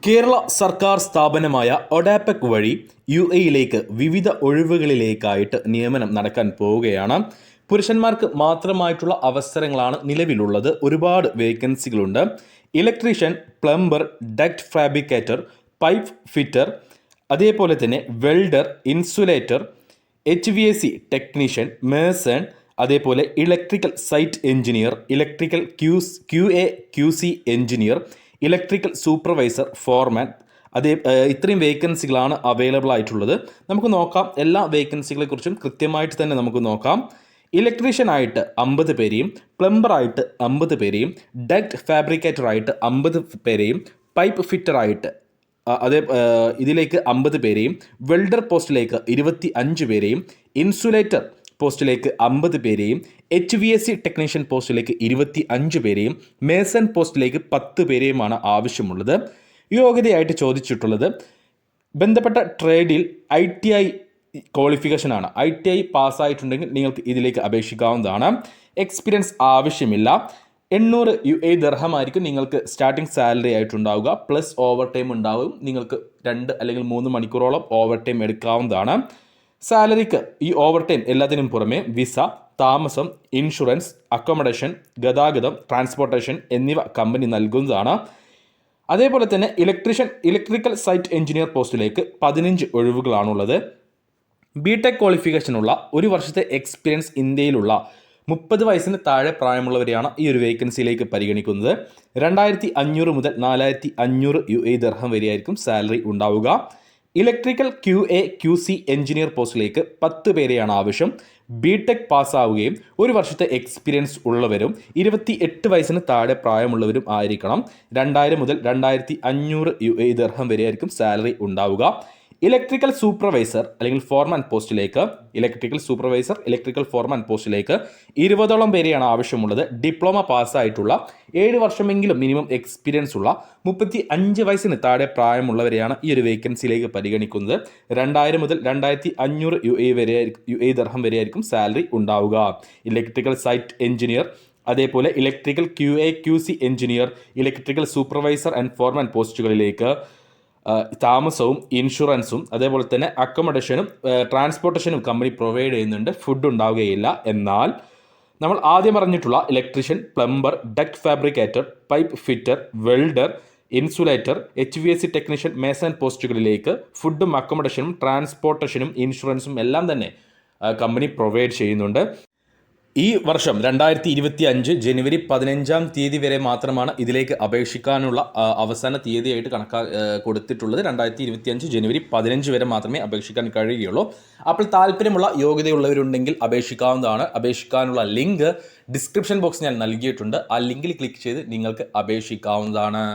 കേരള സർക്കാർ സ്ഥാപനമായ ഒഡാപെക് വഴി യുഎഇയിലേക്ക് വിവിധ ഒഴിവുകളിലേക്കായിട്ട് നിയമനം നടക്കാൻ പോവുകയാണ്. പുരുഷന്മാർക്ക് മാത്രമായിട്ടുള്ള അവസരങ്ങളാണ് നിലവിലുള്ളത്. ഒരുപാട് വേക്കൻസികളുണ്ട്. Electrician, plumber, duct fabricator, pipe fitter, അതേപോലെ തന്നെ welder, insulator, HVAC technician, mason, അതേപോലെ electrical site engineer, electrical QA QC engineer, electrical supervisor, foreman, ഇത്രയും വേക്കൻസികളാണ് അവൈലബിൾ ആയിട്ടുള്ളത്. നമുക്ക് നോക്കാം എല്ലാ വേക്കൻസികളെക്കുറിച്ചും കൃത്യമായിട്ട് തന്നെ നമുക്ക് നോക്കാം. ഇലക്ട്രീഷ്യനായിട്ട് 50 പേരെയും, പ്ലംബറായിട്ട് 50 പേരെയും, ഡക്റ്റ് ഫാബ്രിക്കേറ്ററായിട്ട് 50 പേരെയും, പൈപ്പ് ഫിറ്ററായിട്ട് ഇതിലേക്ക് 50 പേരെയും, വെൽഡർ പോസ്റ്റിലേക്ക് 25 പേരെയും, ഇൻസുലേറ്റർ പോസ്റ്റിലേക്ക് 50 പേരെയും, HVAC ടെക്നീഷ്യൻ പോസ്റ്റിലേക്ക് 25 പേരെയും, മേസൺ പോസ്റ്റിലേക്ക് 10 പേരെയുമാണ് ആവശ്യമുള്ളത്. യോഗ്യതയായിട്ട് ചോദിച്ചിട്ടുള്ളത് ബന്ധപ്പെട്ട ട്രേഡിൽ ITI ക്വാളിഫിക്കേഷനാണ്. ITI പാസ്സായിട്ടുണ്ടെങ്കിൽ നിങ്ങൾക്ക് ഇതിലേക്ക് അപേക്ഷിക്കാവുന്നതാണ്. എക്സ്പീരിയൻസ് ആവശ്യമില്ല. 800 UAE ദിർഹമായിരിക്കും നിങ്ങൾക്ക് സ്റ്റാർട്ടിംഗ് സാലറി ആയിട്ടുണ്ടാവുക. പ്ലസ് ഓവർ ടൈം ഉണ്ടാവും. നിങ്ങൾക്ക് 2 അല്ലെങ്കിൽ 3 മണിക്കൂറോളം ഓവർ ടൈം എടുക്കാവുന്നതാണ്. സാലറിക്ക് ഈ ഓവർ ടൈം എല്ലാത്തിനും പുറമെ വിസ, താമസം, ഇൻഷുറൻസ്, അക്കോമഡേഷൻ, ഗതാഗതം, ട്രാൻസ്പോർട്ടേഷൻ എന്നിവ കമ്പനി നൽകുന്നതാണ്. അതേപോലെ തന്നെ ഇലക്ട്രിക്കൽ സൈറ്റ് എഞ്ചിനീയർ പോസ്റ്റിലേക്ക് 15 ഒഴിവുകളാണുള്ളത്. BTech ക്വാളിഫിക്കേഷനുള്ള 1 വർഷത്തെ എക്സ്പീരിയൻസ് ഇന്ത്യയിലുള്ള 30 വയസ്സിന് താഴെ പ്രായമുള്ളവരെയാണ് ഈ ഒരു വേക്കൻസിയിലേക്ക് പരിഗണിക്കുന്നത്. 2500 മുതൽ 4500 UAE ദിർഹം വരെയായിരിക്കും സാലറി ഉണ്ടാവുക. ഇലക്ട്രിക്കൽ QA QC എഞ്ചിനീയർ പോസ്റ്റിലേക്ക് 10 പേരെയാണ് ആവശ്യം. BTech പാസ്സാവുകയും 1 വർഷത്തെ എക്സ്പീരിയൻസ് ഉള്ളവരും 28 വയസ്സിന് താഴെ പ്രായമുള്ളവരും ആയിരിക്കണം. 2000 മുതൽ 2500 UAE ദിർഹം വരെയായിരിക്കും സാലറി ഉണ്ടാവുക. ഇലക്ട്രിക്കൽ സൂപ്പർവൈസർ അല്ലെങ്കിൽ ഫോർമാൻ പോസ്റ്റിലേക്ക്, ഇലക്ട്രിക്കൽ ഫോർമാൻ പോസ്റ്റിലേക്ക് 20ഓളം പേരെയാണ് ആവശ്യമുള്ളത്. ഡിപ്ലോമ പാസ്സായിട്ടുള്ള 7 വർഷമെങ്കിലും മിനിമം എക്സ്പീരിയൻസ് ഉള്ള 35 വയസ്സിന് താഴെ പ്രായമുള്ളവരെയാണ് ഈ ഒരു വേക്കൻസിയിലേക്ക് പരിഗണിക്കുന്നത്. 2000 മുതൽ 2500 UAE ദിർഹം വരെയായിരിക്കും സാലറി ഉണ്ടാവുക. ഇലക്ട്രിക്കൽ സൈറ്റ് എഞ്ചിനീയർ, അതേപോലെ electrical QA QC engineer, electrical supervisor and foreman പോസ്റ്റുകളിലേക്ക് താമസവും ഇൻഷുറൻസും അതേപോലെ തന്നെ അക്കോമഡേഷനും ട്രാൻസ്പോർട്ടേഷനും കമ്പനി പ്രൊവൈഡ് ചെയ്യുന്നുണ്ട്. ഫുഡ് ഉണ്ടാവുകയില്ല. എന്നാൽ നമ്മൾ ആദ്യം പറഞ്ഞിട്ടുള്ള electrician, plumber, duct fabricator, pipe fitter, welder, insulator, HVAC technician, mason പോസ്റ്റുകളിലേക്ക് ഫുഡും അക്കോമഡേഷനും ട്രാൻസ്പോർട്ടേഷനും ഇൻഷുറൻസും എല്ലാം തന്നെ കമ്പനി പ്രൊവൈഡ് ചെയ്യുന്നുണ്ട്. ഈ വർഷം 2025 ജനുവരി 15 വരെ മാത്രമാണ് ഇതിലേക്ക് അപേക്ഷിക്കാനുള്ള അവസാന തീയതിയായിട്ട് കൊടുത്തിട്ടുള്ളത്. 2025 ജനുവരി 15 വരെ മാത്രമേ അപേക്ഷിക്കാൻ കഴിയുകയുള്ളൂ. അപ്പോൾ താല്പര്യമുള്ള യോഗ്യതയുള്ളവരുണ്ടെങ്കിൽ അപേക്ഷിക്കാവുന്നതാണ്. അപേക്ഷിക്കാനുള്ള ലിങ്ക് ഡിസ്ക്രിപ്ഷൻ ബോക്സ് ഞാൻ നൽകിയിട്ടുണ്ട്. ആ ലിങ്കിൽ ക്ലിക്ക് ചെയ്ത് നിങ്ങൾക്ക് അപേക്ഷിക്കാവുന്നതാണ്.